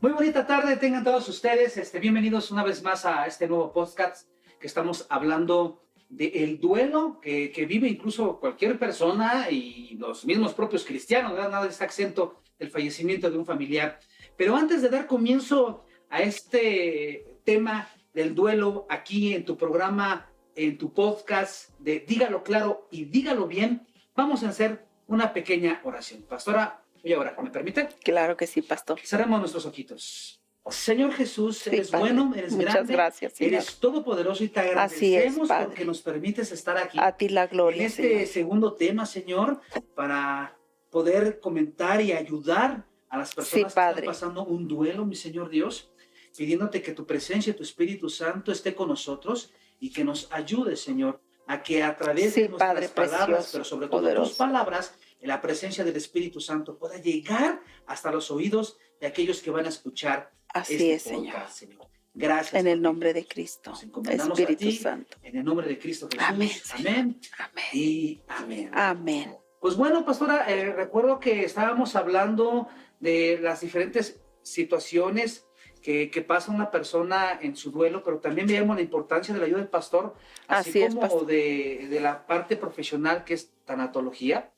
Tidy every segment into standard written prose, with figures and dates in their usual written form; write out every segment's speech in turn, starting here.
Muy bonita tarde tengan todos ustedes. Bienvenidos una vez más a este nuevo podcast que estamos hablando del duelo que vive incluso cualquier persona y los mismos propios cristianos, ¿verdad? Nada está exento del fallecimiento de un familiar. Pero antes de dar comienzo a este tema del duelo aquí en tu programa, en tu podcast de Dígalo Claro y Dígalo Bien, vamos a hacer una pequeña oración. Pastora, voy a orar, ¿me permite? Claro que sí, pastor. Cerremos nuestros ojitos. Señor Jesús, Sí, eres Padre. bueno, eres Muchas grande, gracias, Señor. eres todopoderoso y te Así es, agradecemos Padre. porque nos permites estar aquí A ti la gloria, en este Señor. segundo tema, Señor, para poder comentar y ayudar a las personas Sí, que están Padre. pasando un duelo, mi Señor Dios, pidiéndote que tu presencia, tu Espíritu Santo esté con nosotros y que nos ayude, Señor, a que a través Sí, de nuestras Padre palabras, precioso, pero sobre todo poderoso. tus palabras, la presencia del Espíritu Santo pueda llegar hasta los oídos de aquellos que van a escuchar Así este es, podcast, Señor. Gracias. En el por nombre ti. de Cristo, Nos encomendamos Espíritu a ti, Santo. en el nombre de Cristo Jesús. Amén, Amén. Amén. Y amén. Amén. Pues bueno, pastora, recuerdo que estábamos hablando de las diferentes situaciones que pasa una persona en su duelo, pero también veíamos la importancia de la ayuda del pastor, así Así es, como pastor. de la parte profesional que es tanatología.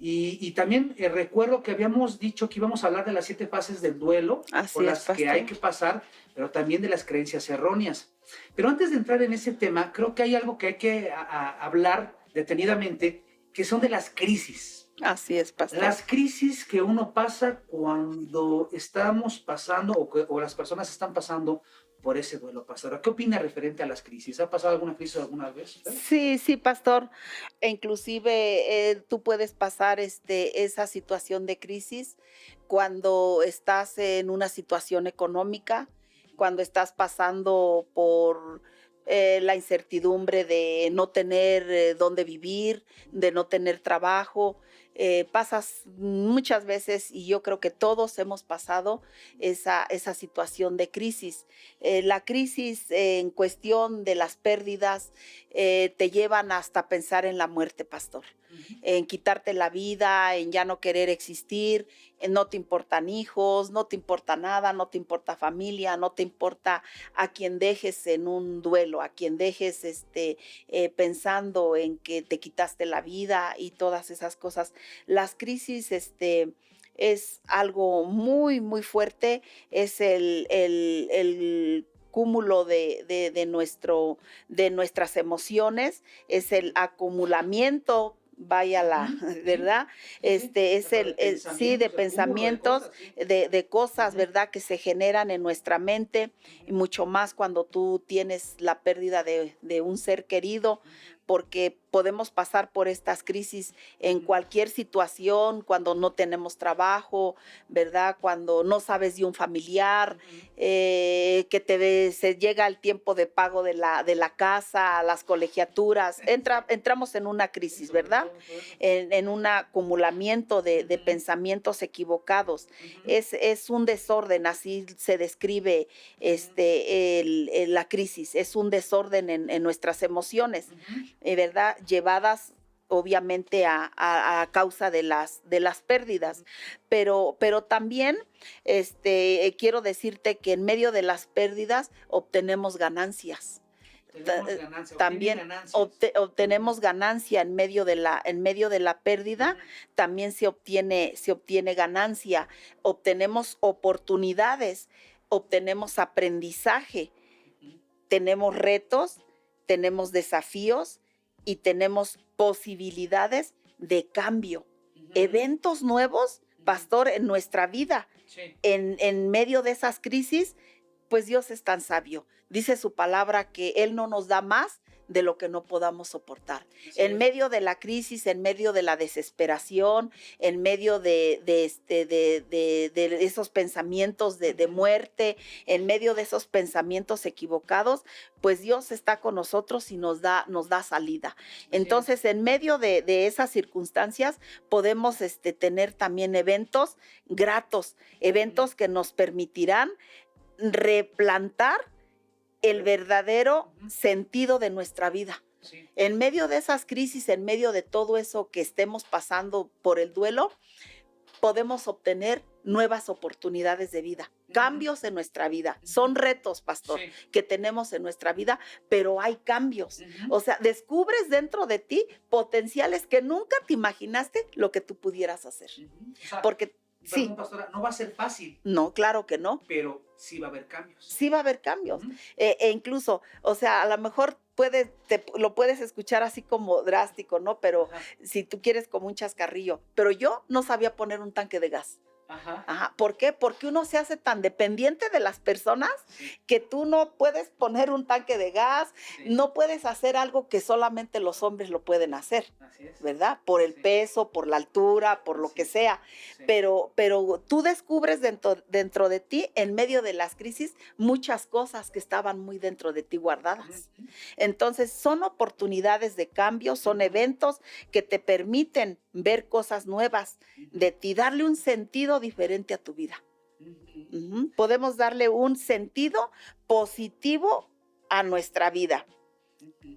Y también recuerdo que habíamos dicho que íbamos a hablar de las 7 fases del duelo, Así por es, las que pastor. hay que pasar, pero también de las creencias erróneas. Pero antes de entrar en ese tema, creo que hay algo que hay que hablar detenidamente, que son de las crisis. Así es, pastor. Las crisis que uno pasa cuando estamos pasando o las personas están pasando por ese duelo, pastora. ¿Qué opina referente a las crisis? ¿Ha pasado alguna crisis alguna vez usted? Sí, pastor. E inclusive tú puedes pasar esa situación de crisis cuando estás en una situación económica, cuando estás pasando por la incertidumbre de no tener dónde vivir, de no tener trabajo. Pasas muchas veces, y yo creo que todos hemos pasado esa situación de crisis. La crisis en cuestión de las pérdidas te llevan hasta pensar en la muerte, pastor. En quitarte la vida, en ya no querer existir, en no te importan hijos, no te importa nada, no te importa familia, no te importa a quien dejes en un duelo, a quien dejes pensando en que te quitaste la vida y todas esas cosas. Las crisis es algo muy, muy fuerte, es el cúmulo de nuestras emociones, es el acumulamiento, vaya la, ¿verdad? Sí, Sí, de pensamientos, de cosas, ¿verdad? Que se generan en nuestra mente, y mucho más cuando tú tienes la pérdida de un ser querido, porque podemos pasar por estas crisis en cualquier situación, cuando no tenemos trabajo, ¿verdad? Cuando no sabes de un familiar, se llega el tiempo de pago de la casa, las colegiaturas, entramos en una crisis, ¿verdad? En un acumulamiento de pensamientos equivocados. Es un desorden, así se describe la crisis, es un desorden en nuestras emociones, ¿verdad? Llevadas obviamente a causa de las pérdidas, pero también quiero decirte que en medio de las pérdidas obtenemos ganancias. También obtenemos ganancia en medio de la pérdida, también se obtiene ganancia, obtenemos oportunidades, obtenemos aprendizaje, tenemos retos, tenemos desafíos y tenemos posibilidades de cambio, eventos nuevos, pastor, en nuestra vida. Sí. En medio de esas crisis, pues Dios es tan sabio. Dice su palabra que Él no nos da más de lo que no podamos soportar. Sí. En medio de la crisis, en medio de la desesperación, en medio de esos pensamientos de muerte, en medio de esos pensamientos equivocados, pues Dios está con nosotros y nos da salida. Entonces, en medio de esas circunstancias, podemos tener también eventos gratos, eventos que nos permitirán replantar el verdadero sentido de nuestra vida. Sí. En medio de esas crisis, en medio de todo eso que estemos pasando por el duelo, podemos obtener nuevas oportunidades de vida, cambios en nuestra vida. Son retos, pastor, que tenemos en nuestra vida, pero hay cambios. O sea, descubres dentro de ti potenciales que nunca te imaginaste lo que tú pudieras hacer. O sea, porque perdón, pastora, no va a ser fácil. No, claro que no. Pero sí va a haber cambios. Sí va a haber cambios. E incluso, o sea, a lo mejor lo puedes escuchar así como drástico, ¿no? Pero si tú quieres como un chascarrillo. Pero yo no sabía poner un tanque de gas. ¿Por qué? Porque uno se hace tan dependiente de las personas que tú no puedes poner un tanque de gas, no puedes hacer algo que solamente los hombres lo pueden hacer, ¿verdad? Por el peso, por la altura, por lo que sea. Pero tú descubres dentro de ti, en medio de las crisis, muchas cosas que estaban muy dentro de ti guardadas. Entonces, son oportunidades de cambio, son eventos que te permiten ver cosas nuevas de ti, darle un sentido diferente a tu vida. Podemos darle un sentido positivo a nuestra vida.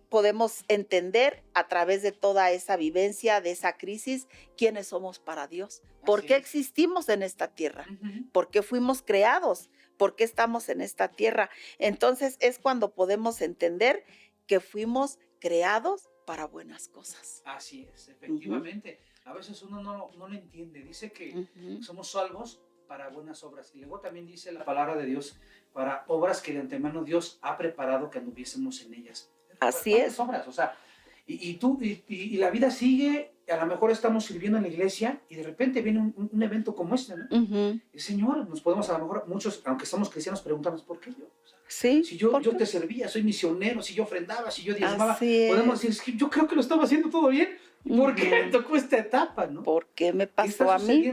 Podemos entender a través de toda esa vivencia, de esa crisis, quiénes somos para Dios. ¿Por qué existimos en esta tierra? ¿Por qué fuimos creados? ¿Por qué estamos en esta tierra? Entonces es cuando podemos entender que fuimos creados para buenas cosas. Así es, efectivamente. A veces uno no lo entiende. Dice que somos salvos para buenas obras. Y luego también dice la palabra de Dios para obras que de antemano Dios ha preparado que anduviésemos en ellas. Así es. Obras, o sea, y la vida sigue. A lo mejor estamos sirviendo en la iglesia y de repente viene un evento como este, ¿no? Y Señor, nos podemos a lo mejor, muchos, aunque somos cristianos, preguntarnos, ¿por qué yo? O sea, si yo te servía, soy misionero, si yo ofrendaba, si yo diezmaba, podemos decir, es que yo creo que lo estaba haciendo todo bien. ¿Por qué me tocó esta etapa, no? ¿Por qué me pasó ¿Qué está a mí?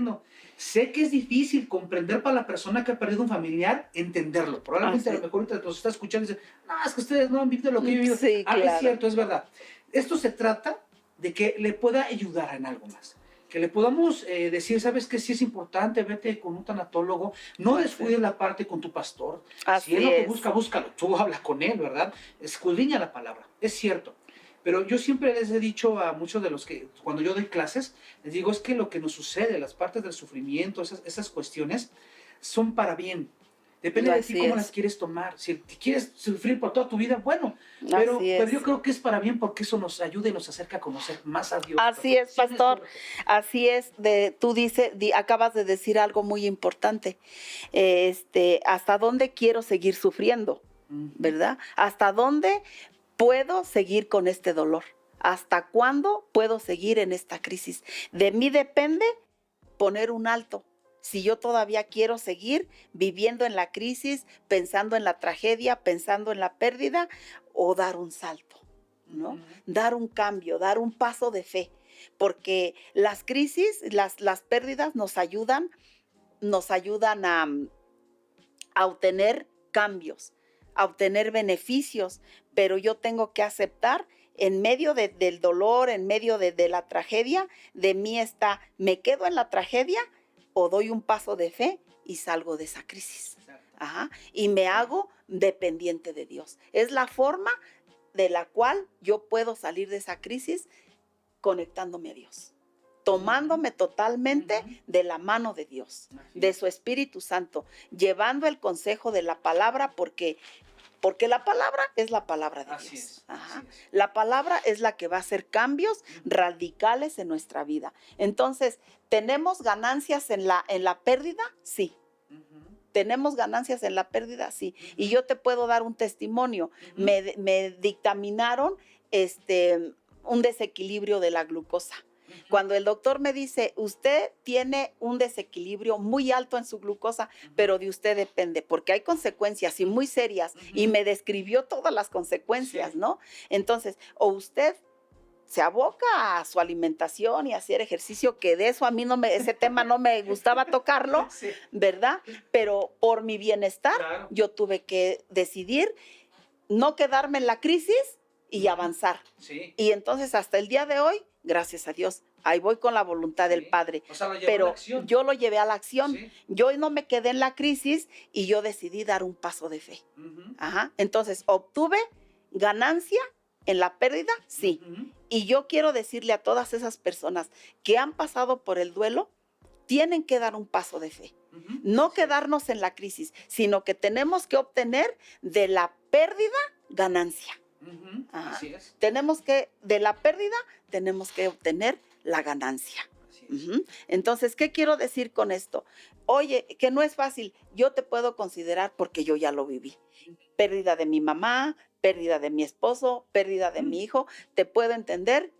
Sé que es difícil comprender para la persona que ha perdido un familiar, entenderlo. Probablemente a lo mejor ahorita nos está escuchando y dice, no, es que ustedes no han vivido lo que yo he vivido. Sí, claro. Es cierto, es verdad. Esto se trata de que le pueda ayudar en algo más. Que le podamos decir, ¿sabes qué? Sí es importante, vete con un tanatólogo, no descuides la parte con tu pastor. Si él lo que busca, búscalo. Tú habla con él, ¿verdad? Escudriña la palabra, es cierto. Pero yo siempre les he dicho a muchos de los que, cuando yo doy clases, les digo, es que lo que nos sucede, las partes del sufrimiento, esas cuestiones, son para bien. Depende de ti cómo las quieres tomar. Si quieres sufrir por toda tu vida, bueno, pero yo creo que es para bien porque eso nos ayuda y nos acerca a conocer más a Dios. Así es, pastor. Así es. Tú acabas de decir algo muy importante. ¿Hasta dónde quiero seguir sufriendo? ¿Verdad? ¿Hasta dónde puedo seguir con este dolor? ¿Hasta cuándo puedo seguir en esta crisis? De mí depende poner un alto. Si yo todavía quiero seguir viviendo en la crisis, pensando en la tragedia, pensando en la pérdida, o dar un salto, ¿no? Dar un cambio, dar un paso de fe. Porque las crisis, las pérdidas nos ayudan a obtener cambios, a obtener beneficios, pero yo tengo que aceptar en medio del dolor, en medio de la tragedia, de mí está, me quedo en la tragedia o doy un paso de fe y salgo de esa crisis. Y me hago dependiente de Dios. Es la forma de la cual yo puedo salir de esa crisis conectándome a Dios, tomándome totalmente de la mano de Dios, de su Espíritu Santo, llevando el consejo de la palabra porque la palabra es la palabra de Dios. La palabra es la que va a hacer cambios radicales en nuestra vida. Entonces, ¿tenemos ganancias en la pérdida? Sí. ¿Tenemos ganancias en la pérdida? Sí. Y yo te puedo dar un testimonio. Me dictaminaron un desequilibrio de la glucosa. Cuando el doctor me dice, usted tiene un desequilibrio muy alto en su glucosa, pero de usted depende, porque hay consecuencias y muy serias, y me describió todas las consecuencias, ¿no? Entonces, o usted se aboca a su alimentación y a hacer ejercicio, que de eso a mí ese tema no me gustaba tocarlo, ¿verdad? Pero por mi bienestar, yo tuve que decidir no quedarme en la crisis y avanzar. Y entonces hasta el día de hoy, gracias a Dios, ahí voy con la voluntad del Padre. O sea, pero yo lo llevé a la acción. Yo no me quedé en la crisis y yo decidí dar un paso de fe. Entonces, ¿obtuve ganancia en la pérdida? Sí. Y yo quiero decirle a todas esas personas que han pasado por el duelo, tienen que dar un paso de fe. Ujú. No Sí. quedarnos en la crisis, sino que tenemos que obtener de la pérdida ganancia. Ujú. Ajá. Así es. De la pérdida, tenemos que obtener la ganancia. Así es. Ujú. Entonces, ¿qué quiero decir con esto? Oye, que no es fácil. Yo te puedo considerar porque yo ya lo viví. Pérdida de mi mamá, pérdida de mi esposo, pérdida de mi hijo. Te puedo entender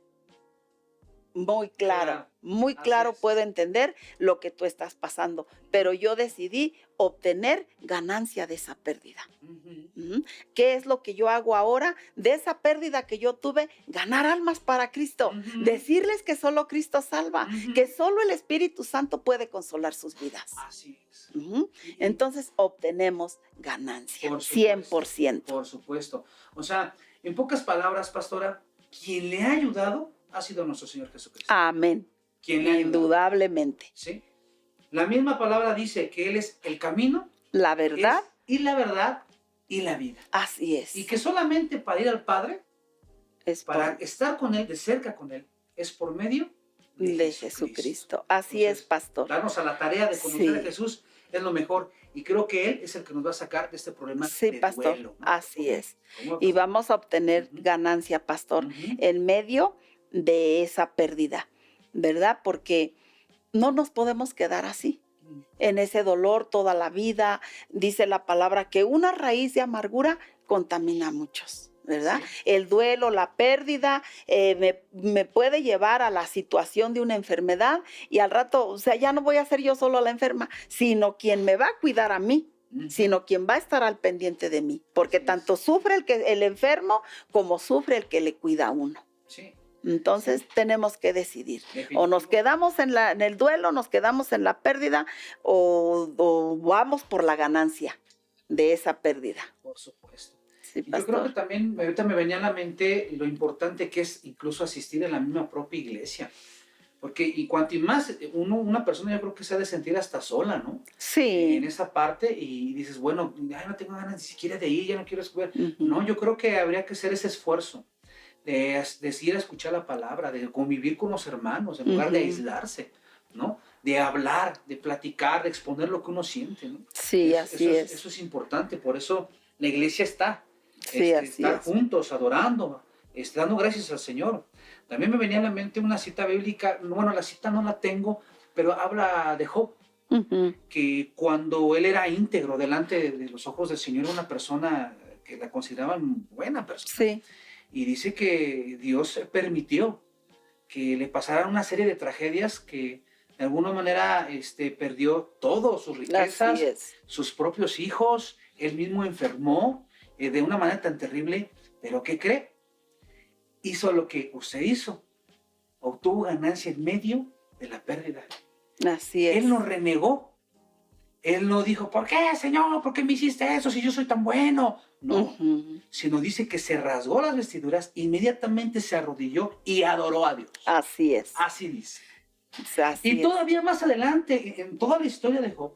muy claro, muy Así claro es. puedo entender lo que tú estás pasando, pero yo decidí obtener ganancia de esa pérdida. Ujú. Ujú. ¿Qué es lo que yo hago ahora? De esa pérdida que yo tuve, ganar almas para Cristo, Ujú. decirles que solo Cristo salva, Ujú. que solo el Espíritu Santo puede consolar sus vidas. Así es. Ujú. Y- Entonces obtenemos ganancia, Por 100%. Por supuesto. O sea, en pocas palabras, pastora, quien le ha ayudado ha sido nuestro Señor Jesucristo. Amén. Quien le ha ayudado. Indudablemente. ¿Sí? La misma palabra dice que Él es el camino, La verdad, y la verdad y la vida. así es. Y que solamente para ir al Padre, Es para por estar con Él, de cerca con Él, es por medio de Jesucristo. Así Entonces, es, pastor. darnos a la tarea de conocer a Sí. Jesús es lo mejor. Y creo que Él es el que nos va a sacar de este problema Sí, de pastor. duelo, ¿no? Así Porque, es. ¿cómo, Y pastor? vamos a obtener Ujú. ganancia, pastor, Ujú. en medio de esa pérdida, ¿verdad? Porque no nos podemos quedar así, en ese dolor toda la vida. Dice la palabra que una raíz de amargura contamina a muchos, ¿verdad? Sí. El duelo, la pérdida, me puede llevar a la situación de una enfermedad y al rato, o sea, ya no voy a ser yo solo la enferma, sino quien me va a cuidar a mí, Ujú. sino quien va a estar al pendiente de mí, porque Así es. tanto sufre el enfermo como sufre el que le cuida a uno. Sí, Entonces tenemos que decidir. definitivo. O nos quedamos en el duelo, nos quedamos en la pérdida, o vamos por la ganancia de esa pérdida. Por supuesto. Sí, Y yo creo que pastor. también ahorita me venía a la mente lo importante que es incluso asistir a la misma propia iglesia. Porque y cuanto y más una persona yo creo que se ha de sentir hasta sola, ¿no? En Sí. esa parte y dices, bueno, ya no tengo ganas ni siquiera de ir, ya no quiero escuchar. Ujú. No, yo creo que habría que hacer ese esfuerzo de ir a escuchar la palabra, de convivir con los hermanos, en lugar de Ujú. aislarse, ¿no? De hablar, de platicar, de exponer lo que uno siente, ¿no? Sí, así es. Eso es importante, por eso la iglesia está. Sí, así Estar es. juntos, adorando, dando gracias al Señor. También me venía a la mente una cita bíblica, bueno, la cita no la tengo, pero habla de Job, Ujú. que cuando él era íntegro delante de los ojos del Señor, era una persona que la consideraban buena persona. Sí, Y dice que Dios permitió que le pasaran una serie de tragedias que de alguna manera perdió todo, sus riquezas, así es. sus propios hijos, él mismo enfermó de una manera tan terrible, pero ¿qué cree? Hizo lo que usted hizo, obtuvo ganancia en medio de la pérdida. Así es. Él no renegó, él no dijo, ¿por qué, Señor? ¿Por qué me hiciste eso si yo soy tan bueno? No, Ujú. sino dice que se rasgó las vestiduras, inmediatamente se arrodilló y adoró a Dios. Así es. Así dice. Así Y es. todavía más adelante, en toda la historia de Job,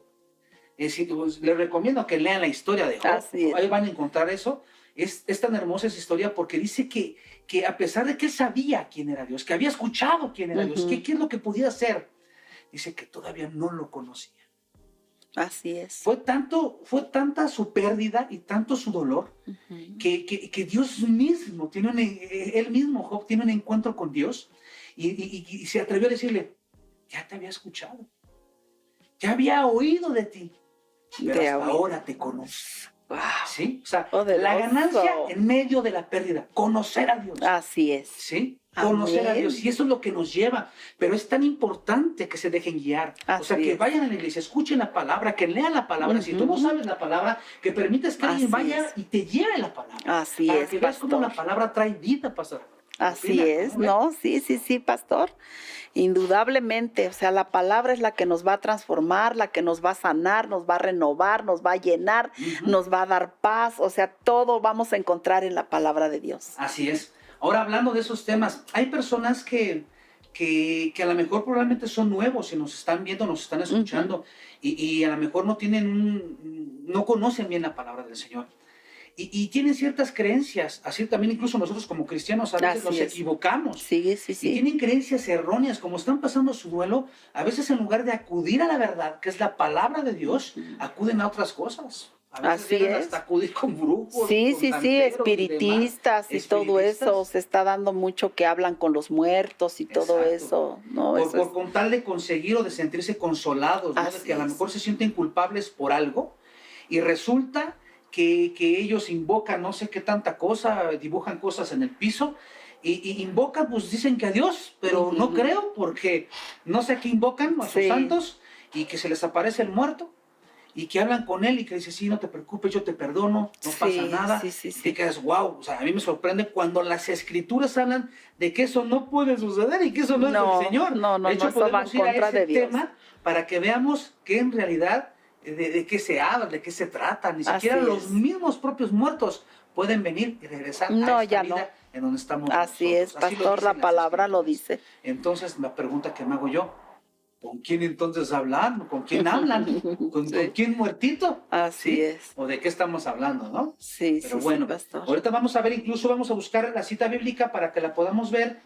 pues, les recomiendo que lean la historia de Job. Así es. Ahí van a encontrar eso. Es tan hermosa esa historia porque dice que a pesar de que él sabía quién era Dios, que había escuchado quién era Dios, Ujú. qué es lo que podía hacer, dice que todavía no lo conocía. Así es. Fue tanta su pérdida y tanto su dolor Ujú. que Dios mismo, él mismo, Job, tiene un encuentro con Dios y se atrevió a decirle, ya te había escuchado, ya había oído de ti, pero De hasta oído. ahora te conozco. Wow. ¿Sí? O sea, Poderoso. la ganancia en medio de la pérdida, conocer a Dios. Así es. ¿Sí? Conocer a Amén. Dios. Y eso es lo que nos lleva. Pero es tan importante que se dejen guiar. O sea, Así que es. vayan a la iglesia, escuchen la palabra, que lean la palabra. Si tú no Ujú. sabes la palabra, que permitas que alguien Así vaya es. y te lleve la palabra. Así para es, que veas cómo la pastor. palabra trae vida, pastor. Así ¿Opina? es, ¿Cómo ve? ¿no? Sí, sí, sí, pastor. Indudablemente, o sea, la palabra es la que nos va a transformar, la que nos va a sanar, nos va a renovar, nos va a llenar, Ujú. nos va a dar paz, o sea, todo vamos a encontrar en la palabra de Dios. Así es. Ahora, hablando de esos temas, hay personas que a lo mejor probablemente son nuevos y nos están viendo, nos están escuchando y a lo mejor no conocen bien la palabra del Señor. y tienen ciertas creencias, así también incluso nosotros como cristianos a veces nos equivocamos. Sí. Y tienen creencias erróneas, como están pasando su duelo, a veces en lugar de acudir a la verdad, que es la palabra de Dios, acuden a otras cosas. A veces así es. hasta acudir con brujos, Sí, con sí, santeros espiritistas y todo eso, se está dando mucho que hablan con los muertos y todo eso, ¿no? Con tal de conseguir o de sentirse consolados, ¿no? De que a lo mejor se sienten culpables por algo y resulta que ellos invocan no sé qué tanta cosa, dibujan cosas en el piso y invocan, pues dicen que a Dios, pero no creo porque no sé qué invocan a sus santos y que se les aparece el muerto. Y que hablan con él y que dice, sí, no te preocupes, yo te perdono, no pasa nada. Y te quedas, wow, o sea, a mí me sorprende cuando las escrituras hablan de que eso no puede suceder y que eso no es del Señor. De hecho, podemos ir a ese tema para que veamos que en realidad de qué se habla, de qué se trata. Ni siquiera los mismos propios muertos pueden venir y regresar a esta vida en donde estamos Así nosotros. Pastor, la palabra lo dice. Entonces, la pregunta que me hago yo, ¿con quién entonces hablan? ¿Con quién hablan? ¿Con quién muertito? Así es. ¿O de qué estamos hablando, no? Sí, pero bueno, pastor. Ahorita vamos a ver, incluso vamos a buscar la cita bíblica para que la podamos ver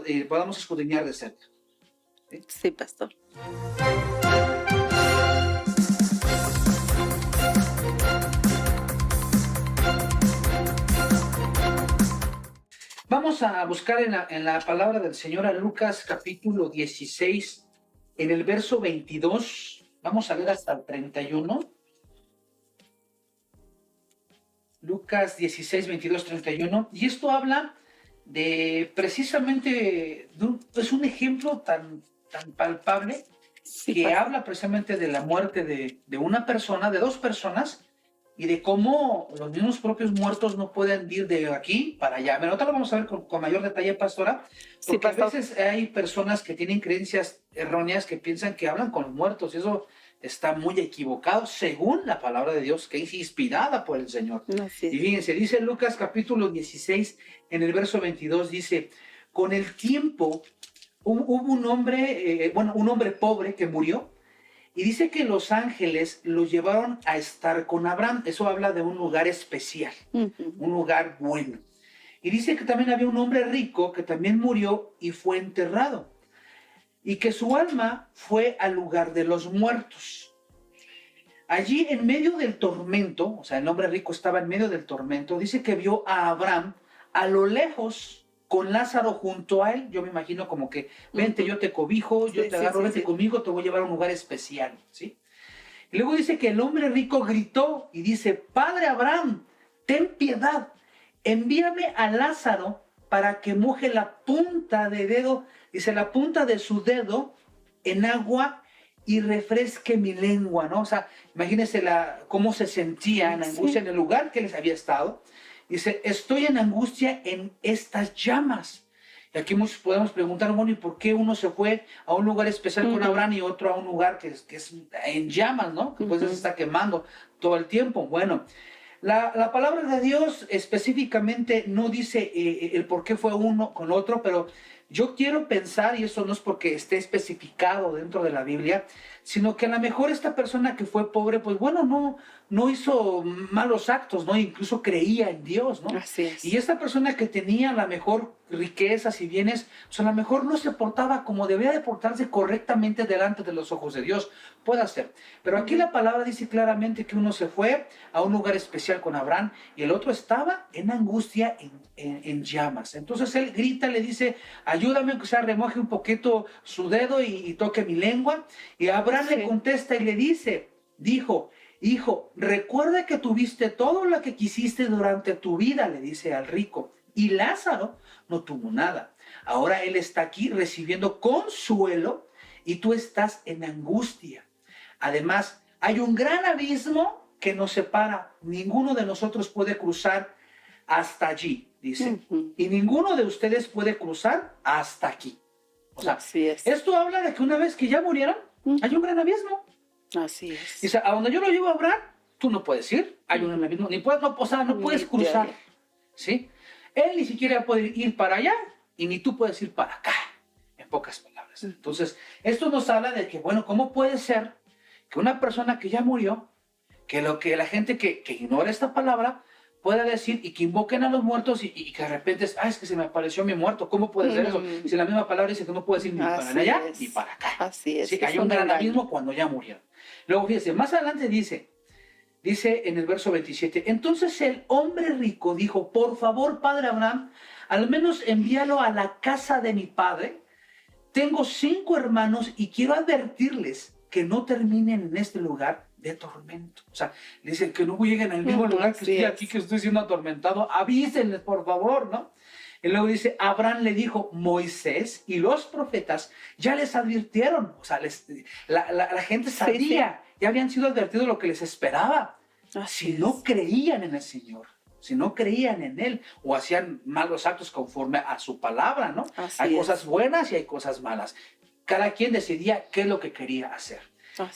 y podamos escudriñar de cerca. Sí, pastor. Vamos a buscar en la palabra del Señor a Lucas capítulo 16, en el verso 22, vamos a leer hasta el 31. Lucas 16, 22, 31. Y esto habla de precisamente, es un ejemplo tan palpable que habla precisamente de la muerte de una persona, de dos personas, y de cómo los mismos propios muertos no pueden ir de aquí para allá. Bueno, ahorita lo vamos a ver con mayor detalle, pastora, porque a veces hay personas que tienen creencias erróneas que piensan que hablan con los muertos, y eso está muy equivocado según la palabra de Dios, que es inspirada por el Señor. Y fíjense, dice Lucas capítulo 16, en el verso 22, dice, con el tiempo hubo un hombre pobre que murió, y dice que los ángeles lo llevaron a estar con Abraham. Eso habla de un lugar especial, un lugar bueno. Y dice que también había un hombre rico que también murió y fue enterrado. Y que su alma fue al lugar de los muertos. Allí en medio del tormento, o sea, el hombre rico estaba en medio del tormento, dice que vio a Abraham a lo lejos con Lázaro junto a él. Yo me imagino como que, vente, yo te cobijo, yo te agarro, vente conmigo, te voy a llevar a un lugar especial, ¿sí? Y luego dice que el hombre rico gritó y dice, Padre Abraham, ten piedad, envíame a Lázaro para que moje la punta de dedo, dice, la punta de su dedo en agua y refresque mi lengua, ¿no? O sea, imagínense cómo se sentía en angustia en el lugar que les había estado. Dice, estoy en angustia en estas llamas. Y aquí muchos podemos preguntar, bueno, ¿y por qué uno se fue a un lugar especial con Abraham y otro a un lugar que es en llamas, ¿no? Que pues se está quemando todo el tiempo. Bueno, la palabra de Dios específicamente no dice el por qué fue uno con otro, pero yo quiero pensar, y eso no es porque esté especificado dentro de la Biblia, sino que a lo mejor esta persona que fue pobre, pues bueno, no hizo malos actos, ¿no? Incluso creía en Dios, ¿no? Así es. Y esta persona que tenía a lo mejor riquezas y bienes, pues a lo mejor no se portaba como debía de portarse correctamente delante de los ojos de Dios. Puede ser. Pero aquí la palabra dice claramente que uno se fue a un lugar especial con Abraham y el otro estaba en angustia, en llamas. Entonces él grita, le dice, ayúdame, aunque sea remoje un poquito su dedo y toque mi lengua. Y Abraham le contesta y le dijo, hijo, recuerda que tuviste todo lo que quisiste durante tu vida, le dice al rico, y Lázaro no tuvo nada. Ahora él está aquí recibiendo consuelo y tú estás en angustia. Además, hay un gran abismo que nos separa. Ninguno de nosotros puede cruzar hasta allí, dice. Y ninguno de ustedes puede cruzar hasta aquí. O sea, esto habla de que una vez que ya murieron, hay un gran abismo. Así es. Dice, a donde yo lo llevo a Abraham, tú no puedes ir. Hay un abismo. Ni puedes, no puedes cruzar. ¿Sí? Él ni siquiera puede ir para allá y ni tú puedes ir para acá. En pocas palabras. Entonces, esto nos habla de que, bueno, ¿cómo puede ser que una persona que ya murió, que la gente que ignora esta palabra, pueda decir y que invoquen a los muertos y que de repente es que se me apareció mi muerto. ¿Cómo puede ser eso? Si la misma palabra dice que no puede decir ni para Así allá es. ni para acá. Así es. Sí, Es hay un un gran engaño. abismo cuando ya murieron. Luego fíjense, más adelante dice en el verso 27, entonces el hombre rico dijo, por favor, padre Abraham, al menos envíalo a la casa de mi padre. Tengo 5 hermanos y quiero advertirles que no terminen en este lugar de tormento. O sea, dicen que no lleguen al mismo lugar que estoy aquí, que estoy siendo atormentado. Avísenles, por favor, ¿no? Y luego dice, Abraham le dijo, Moisés y los profetas ya les advirtieron. O sea, la gente sabía, ya habían sido advertidos lo que les esperaba. Si no creían en el Señor, si no creían en Él o hacían malos actos conforme a su palabra, ¿no? Hay cosas buenas y hay cosas malas. Cada quien decidía qué es lo que quería hacer.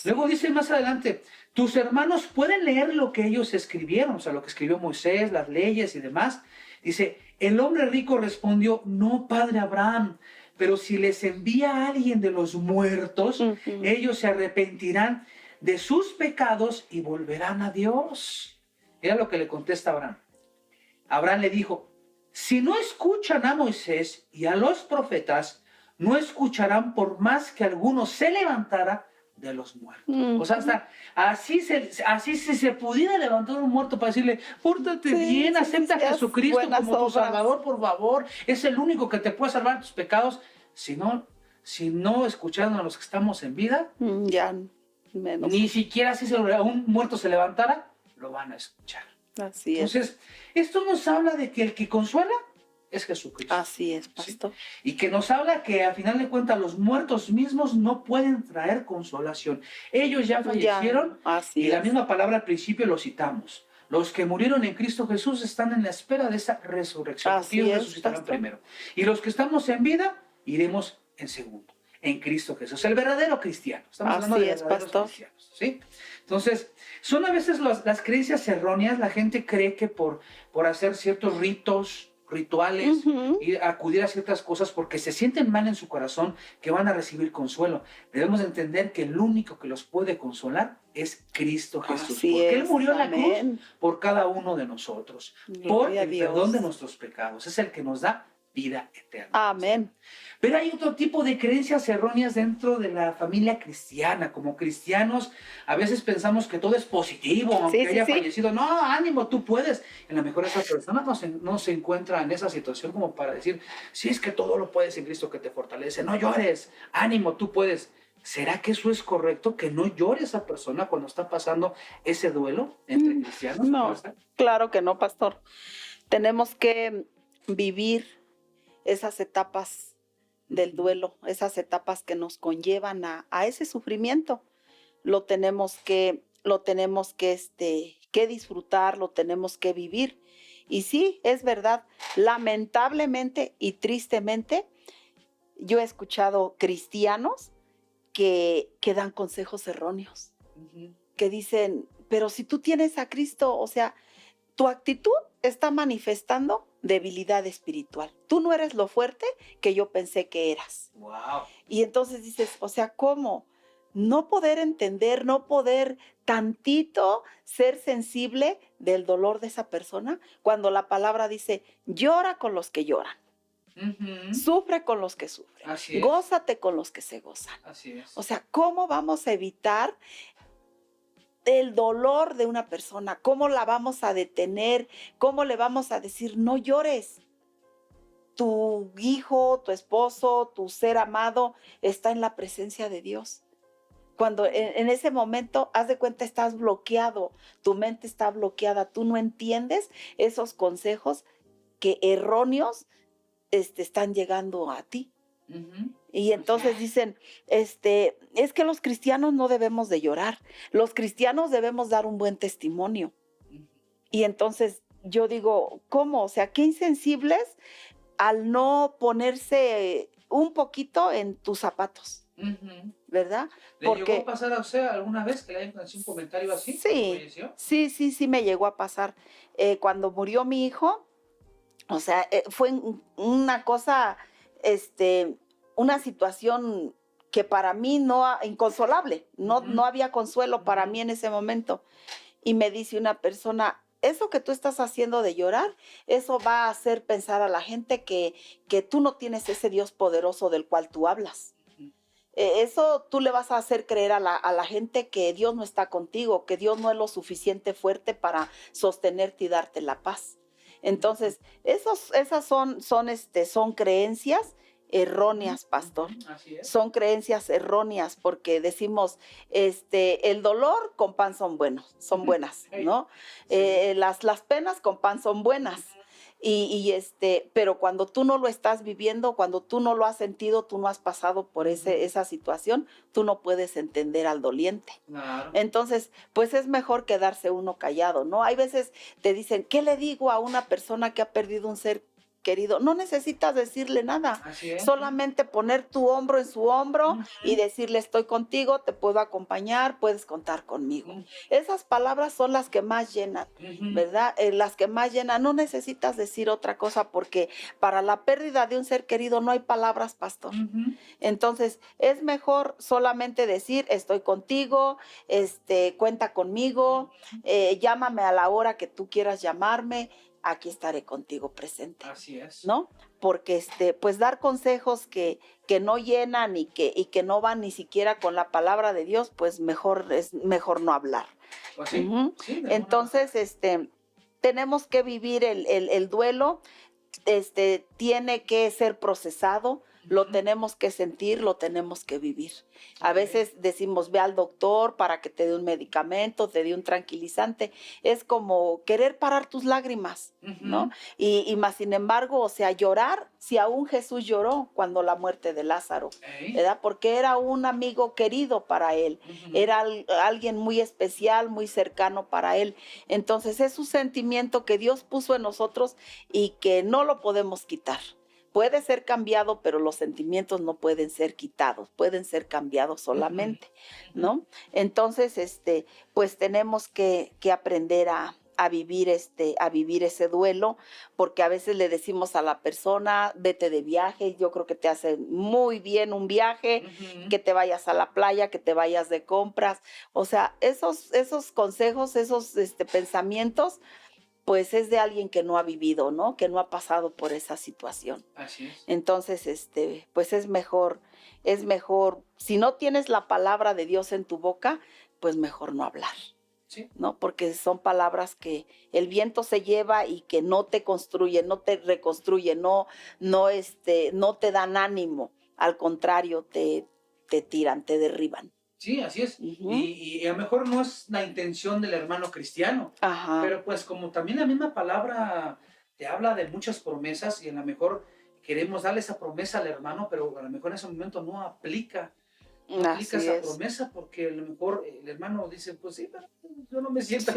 Luego dice más adelante, tus hermanos pueden leer lo que ellos escribieron, o sea, lo que escribió Moisés, las leyes y demás. Dice, el hombre rico respondió, no, padre Abraham, pero si les envía a alguien de los muertos, ellos se arrepentirán de sus pecados y volverán a Dios. Mira lo que le contesta Abraham. Abraham le dijo, si no escuchan a Moisés y a los profetas, no escucharán por más que alguno se levantara de los muertos. O sea, hasta así si se pudiera levantar un muerto para decirle, pórtate bien, acepta a Jesucristo como tu Salvador, por favor, es el único que te puede salvar de tus pecados. Si no escucharon a los que estamos en vida, ya menos. Ni siquiera si un muerto se levantara, lo van a escuchar. Así es. Entonces, esto nos habla de que el que consuela es Jesucristo. Así es, pastor. ¿Sí? Y que nos habla que a final de cuentas los muertos mismos no pueden traer consolación. Ellos ya fallecieron y la misma palabra al principio lo citamos. Los que murieron en Cristo Jesús están en la espera de esa resurrección. Así ellos es, resucitarán pastor. primero. Y los que estamos en vida, iremos en segundo, en Cristo Jesús. El verdadero cristiano. Estamos hablando de verdaderos cristianos. ¿Sí? Entonces, son a veces las creencias erróneas. La gente cree que por hacer ciertos rituales y acudir a ciertas cosas porque se sienten mal en su corazón, que van a recibir consuelo. Debemos entender que el único que los puede consolar es Cristo Jesús. Porque Él murió en la cruz por cada uno de nosotros. Por el perdón de nuestros pecados. Es el que nos da vida eterna. Amén. Pero hay otro tipo de creencias erróneas dentro de la familia cristiana. Como cristianos, a veces pensamos que todo es positivo, aunque haya fallecido. No, ánimo, tú puedes. A lo mejor esa persona no se encuentra en esa situación como para decir, sí, es que todo lo puedes en Cristo que te fortalece. No llores, ánimo, tú puedes. ¿Será que eso es correcto? ¿Que no llore esa persona cuando está pasando ese duelo entre cristianos? No, claro que no, pastor. Tenemos que vivir esas etapas del duelo, esas etapas que nos conllevan a ese sufrimiento. Lo tenemos que disfrutar, lo tenemos que vivir. Y sí, es verdad, lamentablemente y tristemente, yo he escuchado cristianos que dan consejos erróneos, que dicen, pero si tú tienes a Cristo, o sea, tu actitud está manifestando debilidad espiritual. Tú no eres lo fuerte que yo pensé que eras. Wow. Y entonces dices, o sea, ¿cómo? No poder entender, no poder tantito ser sensible del dolor de esa persona, cuando la palabra dice, llora con los que lloran. Sufre con los que sufren. Así es. Gózate con los que se gozan. Así es. O sea, ¿cómo vamos a evitar el dolor de una persona? ¿Cómo la vamos a detener? ¿Cómo le vamos a decir, no llores? Tu hijo, tu esposo, tu ser amado está en la presencia de Dios. Cuando en ese momento, haz de cuenta, estás bloqueado, tu mente está bloqueada, tú no entiendes esos consejos que erróneos están llegando a ti. Y entonces dicen, es que los cristianos no debemos de llorar, los cristianos debemos dar un buen testimonio. Y entonces yo digo, ¿cómo? O sea, qué insensibles al no ponerse un poquito en tus zapatos, ¿verdad? ¿Le llegó a pasar a usted alguna vez que le hayan hecho un comentario así? Sí, me llegó a pasar. Cuando murió mi hijo, o sea, fue una cosa, una situación que para mí inconsolable, no había consuelo para mí en ese momento. Y me dice una persona, eso que tú estás haciendo de llorar, eso va a hacer pensar a la gente que tú no tienes ese Dios poderoso del cual tú hablas. Eso tú le vas a hacer creer a la gente que Dios no está contigo, que Dios no es lo suficiente fuerte para sostenerte y darte la paz. Entonces, esas son creencias erróneas, pastor. Así es. Son creencias erróneas porque decimos, el dolor con pan son buenas, ¿no? Sí. Las penas con pan son buenas. Pero cuando tú no lo estás viviendo, cuando tú no lo has sentido, tú no has pasado por esa situación, tú no puedes entender al doliente. Claro. Entonces, pues es mejor quedarse uno callado, ¿no? Hay veces te dicen, ¿qué le digo a una persona que ha perdido un ser querido? No necesitas decirle nada, Así es. solamente poner tu hombro en su hombro y decirle, estoy contigo, te puedo acompañar, puedes contar conmigo. Esas palabras son las que más llenan, ¿verdad? Las que más llenan. No necesitas decir otra cosa porque para la pérdida de un ser querido no hay palabras, pastor. Entonces, es mejor solamente decir, estoy contigo, cuenta conmigo, llámame a la hora que tú quieras llamarme, aquí estaré contigo presente. Así es. ¿No? Porque pues dar consejos que no llenan y que no van ni siquiera con la palabra de Dios, pues es mejor no hablar. Pues sí, sí, entonces, tenemos que vivir el duelo, tiene que ser procesado, lo tenemos que sentir, lo tenemos que vivir. A veces decimos, ve al doctor para que te dé un medicamento, te dé un tranquilizante. Es como querer parar tus lágrimas, ¿no? Y más sin embargo, o sea, llorar, si aún Jesús lloró cuando la muerte de Lázaro, ¿verdad? Porque era un amigo querido para él, era alguien muy especial, muy cercano para él. Entonces es un sentimiento que Dios puso en nosotros y que no lo podemos quitar. Puede ser cambiado, pero los sentimientos no pueden ser quitados, pueden ser cambiados solamente, ¿no? Entonces, pues tenemos que aprender a vivir ese duelo, porque a veces le decimos a la persona, vete de viaje. Yo creo que te hace muy bien un viaje, que te vayas a la playa, que te vayas de compras. O sea, esos consejos, esos pensamientos, pues es de alguien que no ha vivido, ¿no? Que no ha pasado por esa situación. Así es. Entonces, pues es mejor, si no tienes la palabra de Dios en tu boca, pues mejor no hablar. Sí. ¿No? Porque son palabras que el viento se lleva y que no te construyen, no te reconstruyen, no te dan ánimo. Al contrario, te tiran, te derriban. Sí, así es. Y a lo mejor no es la intención del hermano cristiano, pero pues como también la misma palabra te habla de muchas promesas y a lo mejor queremos darle esa promesa al hermano, pero a lo mejor en ese momento no aplica esa promesa porque a lo mejor el hermano dice, pues sí, pero yo no me siento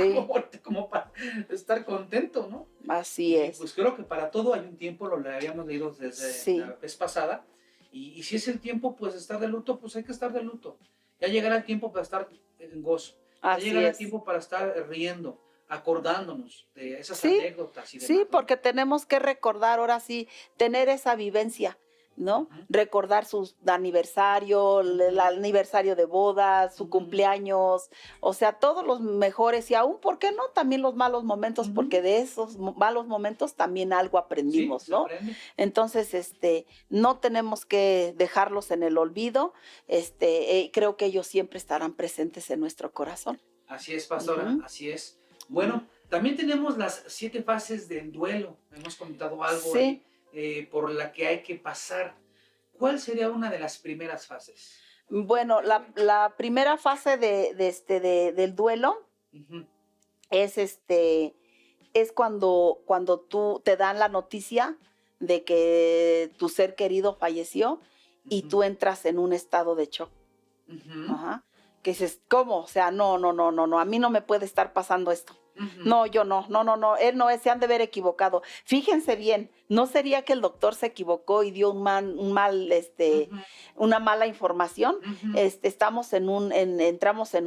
como para estar contento, ¿no? Así es. Pues creo que para todo hay un tiempo, lo habíamos leído desde la vez pasada, y si es el tiempo, pues estar de luto, pues hay que estar de luto. Ya llegará el tiempo para estar en gozo. Ya llegará el tiempo para estar riendo, acordándonos de esas anécdotas y demás. Sí, porque tenemos que recordar, ahora sí, tener esa vivencia, ¿no? Recordar su aniversario, el aniversario de bodas, su cumpleaños, o sea, todos los mejores y aún, ¿por qué no? También los malos momentos, porque de esos malos momentos también algo aprendimos, ¿no? Entonces, no tenemos que dejarlos en el olvido, creo que ellos siempre estarán presentes en nuestro corazón. Así es, pastora, así es. Bueno, también tenemos las 7 fases del duelo, hemos comentado algo ahí. Por la que hay que pasar. ¿Cuál sería una de las primeras fases? Bueno, la primera fase del duelo es cuando tú te dan la noticia de que tu ser querido falleció y tú entras en un estado de shock. Que dices, ¿cómo? O sea, no, a mí no me puede estar pasando esto. No, yo no, él no es, se han de ver equivocado. Fíjense bien, ¿no sería que el doctor se equivocó y dio una mala información? Entramos en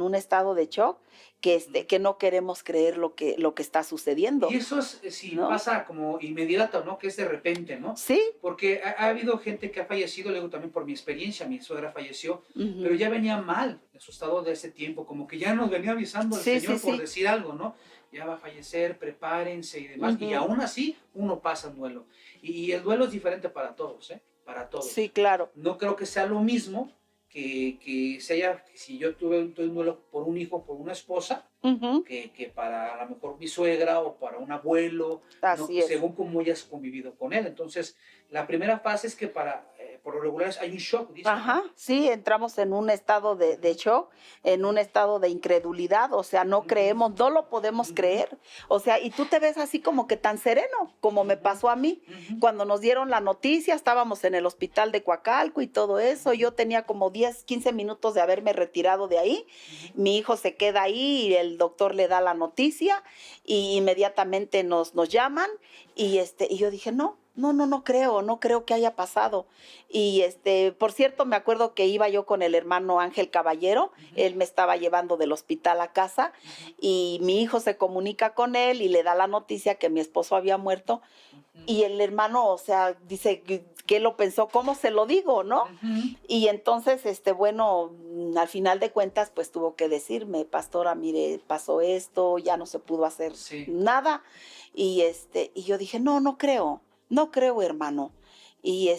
un estado de shock que no queremos creer lo que está sucediendo. Y eso es, si pasa como inmediato, ¿no? Que es de repente, ¿no? Sí. Porque ha habido gente que ha fallecido, luego también por mi experiencia, mi suegra falleció, pero ya venía mal en su estado de ese tiempo, como que ya nos venía avisando el Señor por decir algo, ¿no? ya va a fallecer, prepárense y demás. Y Ujú. aún así uno pasa un duelo. Y el duelo es diferente para todos, ¿eh? Para Sí, todos. claro. No creo que sea lo mismo si yo tuve un duelo por un hijo, por una esposa, Ujú. que para a lo mejor mi suegra o para un abuelo, no, Así es. según cómo hayas convivido con él. Entonces, la primera fase es que por lo regular hay un shock, dice, Ajá, ¿no? sí, entramos en un estado de shock, en un estado de incredulidad, o sea, no Ujú, creemos, no lo podemos ujú, creer, o sea, y tú te ves así como que tan sereno, como me ujú, pasó a mí. ujú, Cuando nos dieron la noticia, estábamos en el hospital de Coacalco y todo eso, ujú, yo tenía como 10, 15 minutos de haberme retirado de ahí, ujú, mi hijo se queda ahí y el doctor le da la noticia y inmediatamente nos llaman y yo dije, no creo que haya pasado. Y por cierto, me acuerdo que iba yo con el hermano Ángel Caballero, ujú, él me estaba llevando del hospital a casa ujú, y mi hijo se comunica con él y le da la noticia que mi esposo había muerto ujú, y el hermano, o sea, dice que lo pensó, ¿cómo se lo digo, no? ujú. Y entonces, bueno, al final de cuentas, pues tuvo que decirme, pastora, mire, pasó esto, ya no se pudo hacer Sí. nada. Y yo dije, no creo, hermano. Y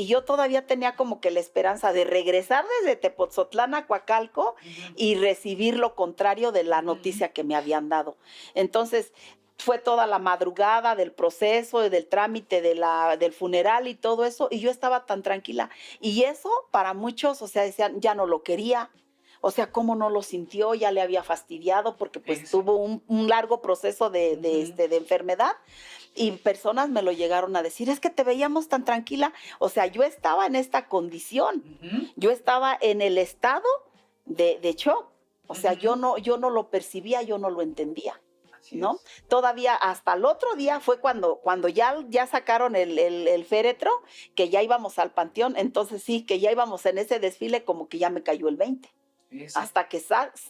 yo todavía tenía como que la esperanza de regresar desde Tepoztlán a Coacalco Ujú, y recibir lo contrario de la ujú, noticia que me habían dado. Entonces, fue toda la madrugada del proceso, del trámite del funeral y todo eso, y yo estaba tan tranquila. Y eso para muchos, o sea, decían, ya no lo quería. O sea, cómo no lo sintió, ya le había fastidiado porque pues fíjese. tuvo un largo proceso Ujú, de enfermedad y personas me lo llegaron a decir, es que te veíamos tan tranquila. O sea, yo estaba en esta condición, ujú, yo estaba en el estado de shock. O sea, ujú. yo no lo percibía, yo no lo entendía. Así ¿No? es. Todavía hasta el otro día fue cuando ya sacaron el féretro, que ya íbamos al panteón, entonces sí, que ya íbamos en ese desfile, como que ya me cayó el 20. Fíjese. Hasta que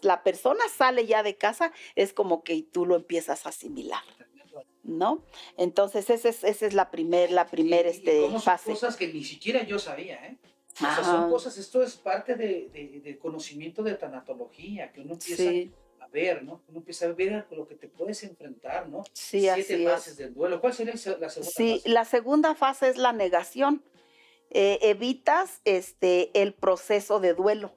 la persona sale ya de casa, es como que tú lo empiezas a asimilar, ¿no? Entonces esa es la primer Y cómo son fase. cosas que ni siquiera yo sabía, ¿eh? O sea, son Ajá, cosas, esto es parte de conocimiento de tanatología, que uno empieza sí, a ver, ¿no? Uno empieza a ver con lo que te puedes enfrentar, ¿no? sí, 7 así fases es. del duelo. ¿Cuál sería la segunda Sí, fase? la segunda fase es la negación. Evitas el proceso de duelo.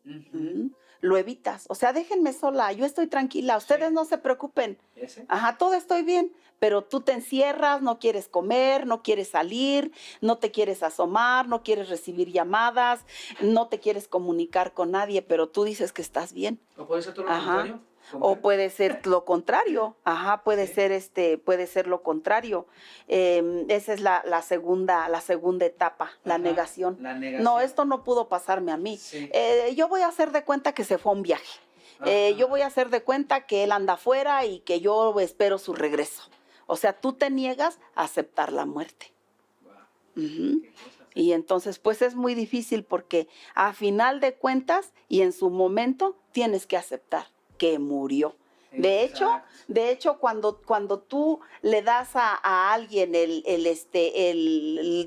Ujú, Ujú. Lo evitas. O sea, déjenme sola, yo estoy tranquila, ustedes sí, no se preocupen. ese. Ajá, todo estoy bien, pero tú te encierras, no quieres comer, no quieres salir, no te quieres asomar, no quieres recibir llamadas, no te quieres comunicar con nadie, pero tú dices que estás bien. ¿O puede ser todo lo Ajá. contrario? O ¿Comer? puede ser lo contrario, ajá, Sí. puede ser lo contrario. Esa es la segunda etapa, la Ajá, negación. la No, negación. esto no pudo pasarme a mí. Sí. Yo voy a hacer de cuenta que se fue a un viaje. Yo Ajá. voy a hacer de cuenta que él anda afuera y que yo espero su regreso. O sea, tú te niegas a aceptar la muerte. Guau, Ujú. qué cosas, ¿eh? Y entonces, pues es muy difícil porque a final de cuentas y en su momento tienes que aceptar que murió. De hecho, Exacto. cuando tú le das a alguien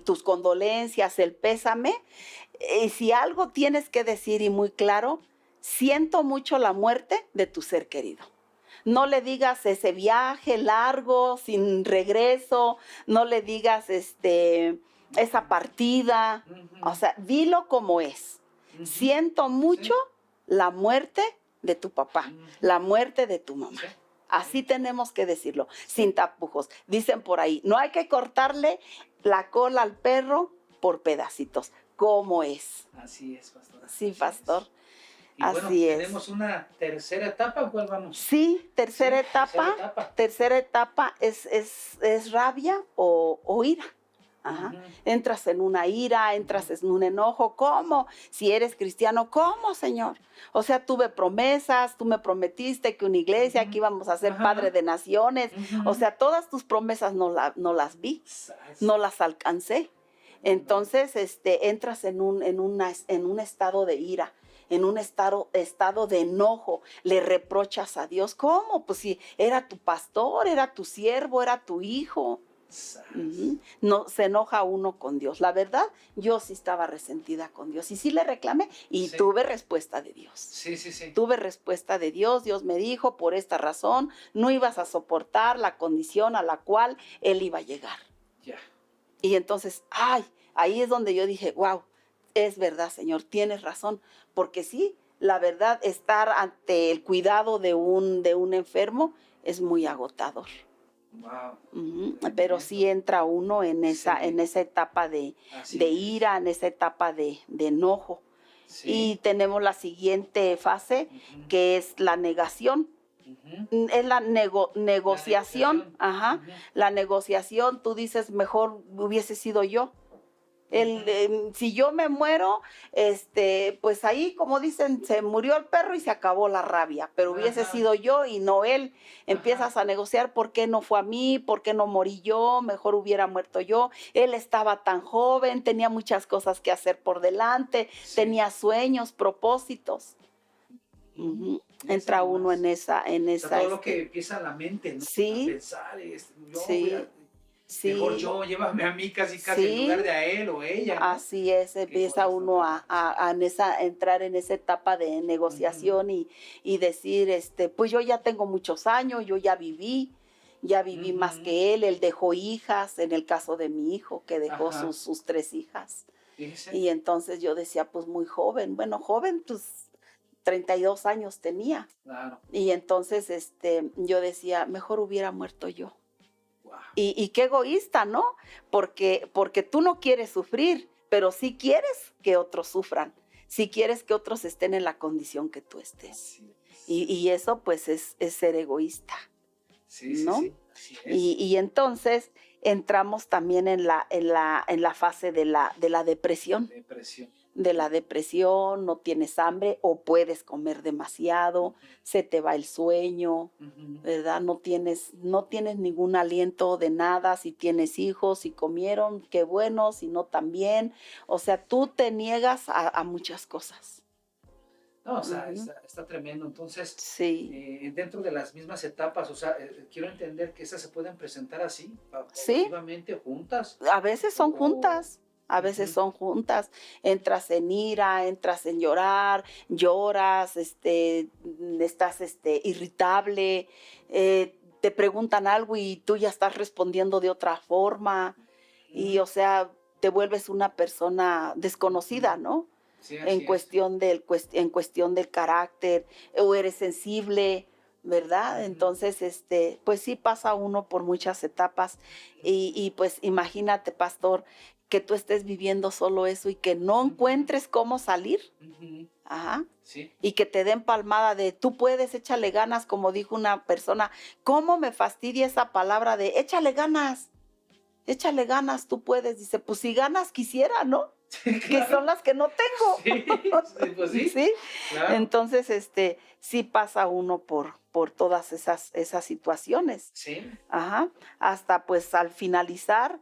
tus condolencias, el pésame, si algo tienes que decir y muy claro, siento mucho la muerte de tu ser querido. No le digas ese viaje largo, sin regreso, no le digas esa partida, o Ujú, sea, dilo como es. ujú. Siento mucho Sí. la muerte de tu papá, Ujú. la muerte de tu mamá. Sí, Así sí, tenemos que decirlo, sin sí. tapujos. Dicen por ahí, no hay que cortarle la cola al perro por pedacitos, como es. Así es, pastora, Sí, así pastor, es. Y bueno, así es. tenemos una tercera etapa, ¿o cuál vamos? Sí, tercera Sí, tercera etapa, etapa. tercera etapa es rabia o ira. Ajá. Ujú, Entras en una ira, ujú, entras en un enojo. ¿Cómo? Si eres cristiano, ¿cómo, Señor? O sea, tuve promesas, tú me prometiste que una iglesia, que ujú. íbamos a ser padre Ajá. de naciones. O Ujú. sea, todas tus promesas no las vi, Sas, no las alcancé. ándale. Entonces, entras en un estado de ira, en un estado de enojo, le reprochas a Dios. ¿Cómo? Pues si era tu pastor, era tu siervo, era tu hijo. Ujú. No, se enoja uno con Dios. La verdad, yo sí estaba resentida con Dios y sí le reclamé y Sí. tuve respuesta de Dios. Sí, sí, sí. Tuve respuesta de Dios. Dios me dijo, por esta razón, no ibas a soportar la condición a la cual Él iba a llegar. Ya. Y entonces, ahí es donde yo dije, wow, es verdad, Señor, tienes razón. Porque sí, la verdad, estar ante el cuidado de un enfermo es muy agotador. Wow. Pero sí entra uno en esa etapa de ira, en esa etapa de enojo. Sí. Y tenemos la siguiente fase, que es la negación. Es la negociación. Ajá. La negociación, tú dices, mejor hubiese sido yo. Si yo me muero, pues ahí, como dicen, se murió el perro y se acabó la rabia, pero hubiese sido yo y no él. Empiezas a negociar por qué no fue a mí, por qué no morí yo, mejor hubiera muerto yo. Él estaba tan joven, tenía muchas cosas que hacer por delante, tenía sueños, propósitos. Entra uno en esa. O sea, todo lo que empieza en la mente, ¿no? Sí. A pensar, Sí. Mejor yo, llévame a mí casi en lugar de a él o ella, ¿no? Así es, empieza uno a entrar en esa etapa de negociación y decir, pues yo ya tengo muchos años, yo ya viví más que él dejó hijas, en el caso de mi hijo, que dejó sus 3 hijas. Fíjese. Y entonces yo decía, pues muy joven, pues 32 años tenía. Claro. Y entonces yo decía, mejor hubiera muerto yo. Y qué egoísta, ¿no? Porque tú no quieres sufrir, pero sí quieres que otros sufran, sí quieres que otros estén en la condición que tú estés. Y eso pues es ser egoísta, ¿no? Sí, así es. Y entonces entramos también en la fase de la depresión. De la depresión, no tienes hambre o puedes comer demasiado, se te va el sueño, ¿verdad? No tienes ningún aliento de nada. Si tienes hijos, si comieron, qué bueno, si no también. O sea, tú te niegas a muchas cosas. No, o sea, está tremendo. Entonces, dentro de las mismas etapas, o sea, quiero entender que esas se pueden presentar así, paulatinamente, juntas. A veces son juntas. A veces son juntas, entras en ira, entras en llorar, lloras, estás irritable, te preguntan algo y tú ya estás respondiendo de otra forma, y o sea, te vuelves una persona desconocida, ¿no? Sí, en cuestión del carácter, o eres sensible, ¿verdad? Entonces, pues sí pasa uno por muchas etapas, y pues imagínate, pastor, que tú estés viviendo solo eso y que no encuentres cómo salir. Ajá. Sí. Y que te den palmada de tú puedes, échale ganas, como dijo una persona. ¿Cómo me fastidia esa palabra de échale ganas, tú puedes? Dice, pues si ganas quisiera, ¿no? Sí, claro. Que son las que no tengo. Sí, pues sí. ¿Sí? Claro. Entonces, sí pasa uno por todas esas situaciones. Sí. Ajá. Hasta pues al finalizar,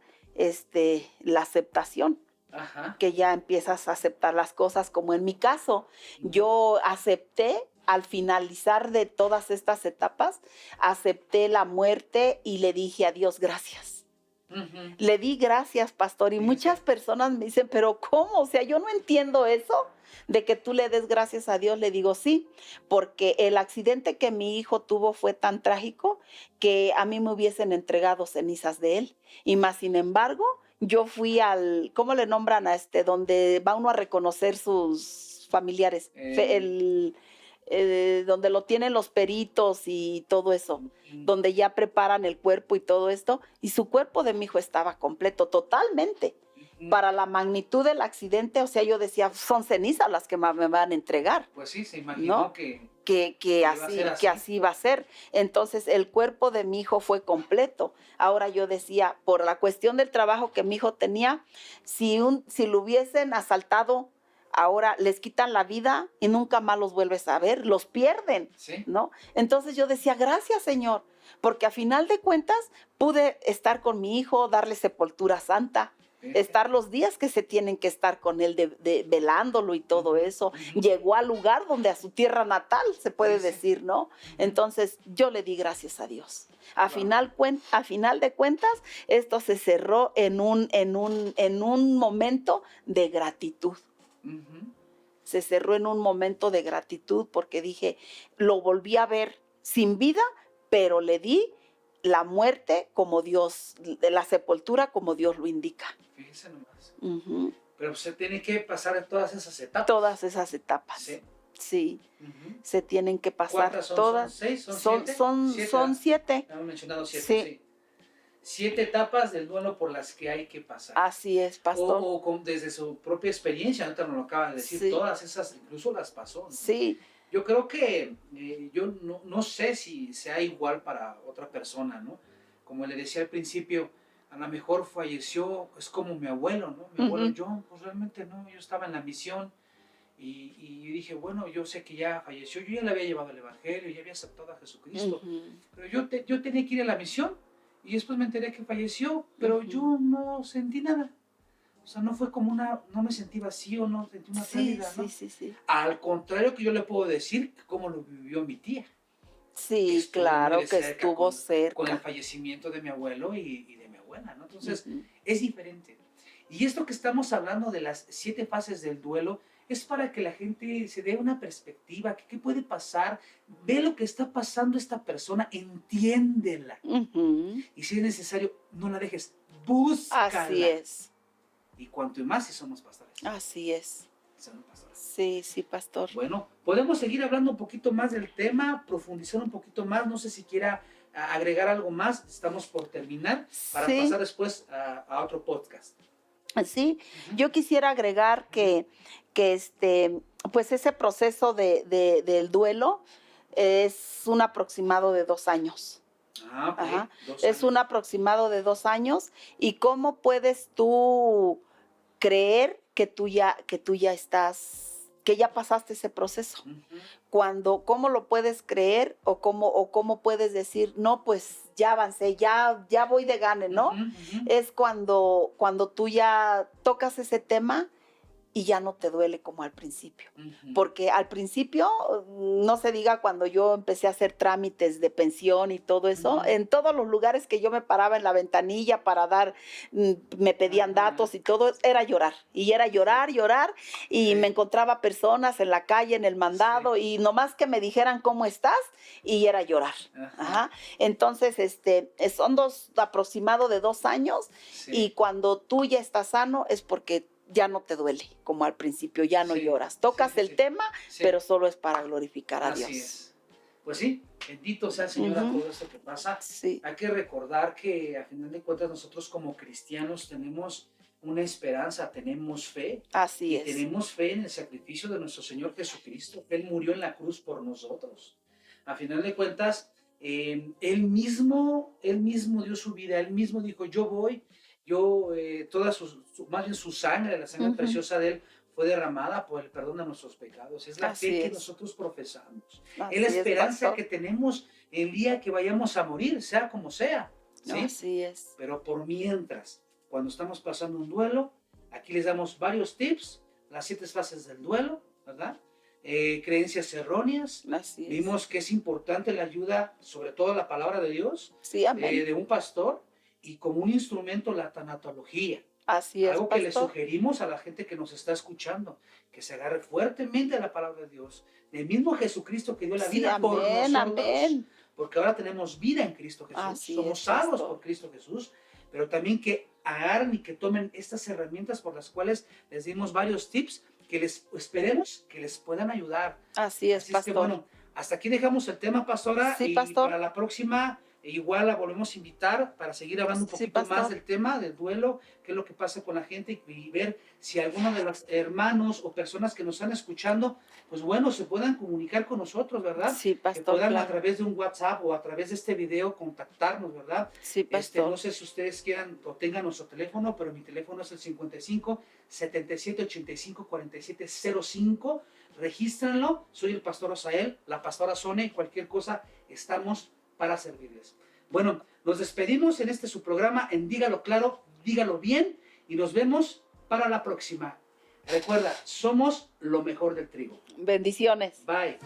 la aceptación. Ajá. Que ya empiezas a aceptar las cosas, como en mi caso, yo acepté. Al finalizar de todas estas etapas, acepté la muerte y le dije a Dios gracias. Le di gracias, pastor, y muchas personas me dicen, pero ¿cómo? O sea, yo no entiendo eso de que tú le des gracias a Dios. Le digo, sí, porque el accidente que mi hijo tuvo fue tan trágico que a mí me hubiesen entregado cenizas de él. Y más sin embargo, yo fui ¿cómo le nombran a donde va uno a reconocer sus familiares? Donde lo tienen los peritos y todo eso, donde ya preparan el cuerpo y todo esto, y su cuerpo de mi hijo estaba completo, totalmente. Para la magnitud del accidente, o sea, yo decía, son cenizas las que me van a entregar. Pues sí, se imaginó, ¿no? que así va a ser. Entonces, el cuerpo de mi hijo fue completo. Ahora yo decía, por la cuestión del trabajo que mi hijo tenía, si lo hubiesen asaltado, ahora les quitan la vida y nunca más los vuelves a ver, los pierden, ¿no? Entonces yo decía, gracias, Señor, porque a final de cuentas pude estar con mi hijo, darle sepultura santa, estar los días que se tienen que estar con él, velándolo y todo eso. Llegó al lugar donde a su tierra natal, se puede decir, ¿no? Entonces, yo le di gracias a Dios. A final de cuentas, esto se cerró en un momento de gratitud. Se cerró en un momento de gratitud porque dije, lo volví a ver sin vida, pero le di la muerte como Dios, la sepultura como Dios lo indica. Fíjense nomás. Pero se tiene que pasar todas esas etapas. Todas esas etapas. Sí. Se tienen que pasar. ¿Cuántas son? Todas. ¿Son 6? ¿Son 7? Son 7. Hemos mencionado 7, sí. 7 etapas del duelo por las que hay que pasar. Así es, pastor. Desde su propia experiencia, ahorita nos lo acaba de decir, todas esas incluso las pasó, ¿no? Sí. Yo creo que yo no sé si sea igual para otra persona, ¿no? Como le decía al principio, a lo mejor falleció, es como mi abuelo, ¿no? Mi abuelo John, pues realmente no, yo estaba en la misión y dije, bueno, yo sé que ya falleció, yo ya le había llevado el evangelio, ya había aceptado a Jesucristo, pero yo tenía que ir a la misión y después me enteré que falleció, pero yo no sentí nada. O sea, no fue como no me sentí vacío, no sentí una pérdida, ¿no? Sí. Al contrario que yo le puedo decir cómo lo vivió mi tía. Sí, claro, que estuvo cerca. Con el fallecimiento de mi abuelo y de mi abuela, ¿no? Entonces, es diferente. Y esto que estamos hablando de las 7 fases del duelo es para que la gente se dé una perspectiva, qué puede pasar, ve lo que está pasando esta persona, entiéndela. Y si es necesario, no la dejes, búscala. Así es. Y cuanto más si somos pastores. Así es. Somos pastores. Sí, pastor. Bueno, podemos seguir hablando un poquito más del tema, profundizar un poquito más, no sé si quiera agregar algo más, estamos por terminar, para pasar después a otro podcast. Sí, yo quisiera agregar que pues ese proceso del duelo es un aproximado de 2 años. Okay. Es un aproximado de 2 años. ¿Y cómo puedes tú creer que tú ya que ya pasaste ese proceso? ¿Cómo lo puedes creer o cómo puedes decir, no, pues ya avancé, ya voy de gane, ¿no? Es cuando tú ya tocas ese tema y ya no te duele como al principio. Porque al principio, no se diga cuando yo empecé a hacer trámites de pensión y todo eso, en todos los lugares que yo me paraba en la ventanilla para dar, me pedían datos y todo, era llorar. Y era llorar, y me encontraba personas en la calle, en el mandado, y nomás que me dijeran cómo estás, y era llorar. Entonces, son aproximado de 2 años, y cuando tú ya estás sano es porque ya no te duele, como al principio, ya no lloras. Tocas el tema, pero solo es para glorificar a Dios. Así es. Pues sí, bendito sea el Señor a todo esto que pasa. Hay que recordar que a final de cuentas nosotros como cristianos tenemos una esperanza, tenemos fe. Así es. Tenemos fe en el sacrificio de nuestro Señor Jesucristo. Él murió en la cruz por nosotros. A final de cuentas, Él mismo dio su vida, Él mismo dijo, yo voy. Toda más bien su sangre, la sangre preciosa de Él, fue derramada por el perdón de nuestros pecados. Es la fe que nosotros profesamos. Es la esperanza que tenemos el día que vayamos a morir, sea como sea. ¿Sí? Así es. Pero por mientras, cuando estamos pasando un duelo, aquí les damos varios tips, las 7 fases del duelo, ¿verdad? Creencias erróneas. Así es. Vimos que es importante la ayuda, sobre todo la palabra de Dios, de un pastor, y como un instrumento la tanatología. Así es, algo que le sugerimos a la gente que nos está escuchando, que se agarre fuertemente a la palabra de Dios, del mismo Jesucristo que dio la vida por nosotros, porque ahora tenemos vida en Cristo Jesús, somos salvos por Cristo Jesús, pero también que agarren y que tomen estas herramientas por las cuales les dimos varios tips que esperemos que les puedan ayudar. Así es, pastor. Que, bueno, hasta aquí dejamos el tema, pastora, y para la próxima igual la volvemos a invitar para seguir hablando un poquito más del tema del duelo, qué es lo que pasa con la gente y ver si alguno de los hermanos o personas que nos están escuchando, pues bueno, se puedan comunicar con nosotros, ¿verdad? Sí, pastor. Que puedan a través de un WhatsApp o a través de este video contactarnos, ¿verdad? Sí, pastor. No sé si ustedes quieran o tengan nuestro teléfono, pero mi teléfono es el 55 77 85 47 05. Regístranlo. Soy el pastor Osael, la pastora Sone, cualquier cosa, estamos para servirles. Bueno, nos despedimos en su programa en Dígalo Claro, Dígalo Bien, y nos vemos para la próxima. Recuerda, somos lo mejor del trigo. Bendiciones. Bye.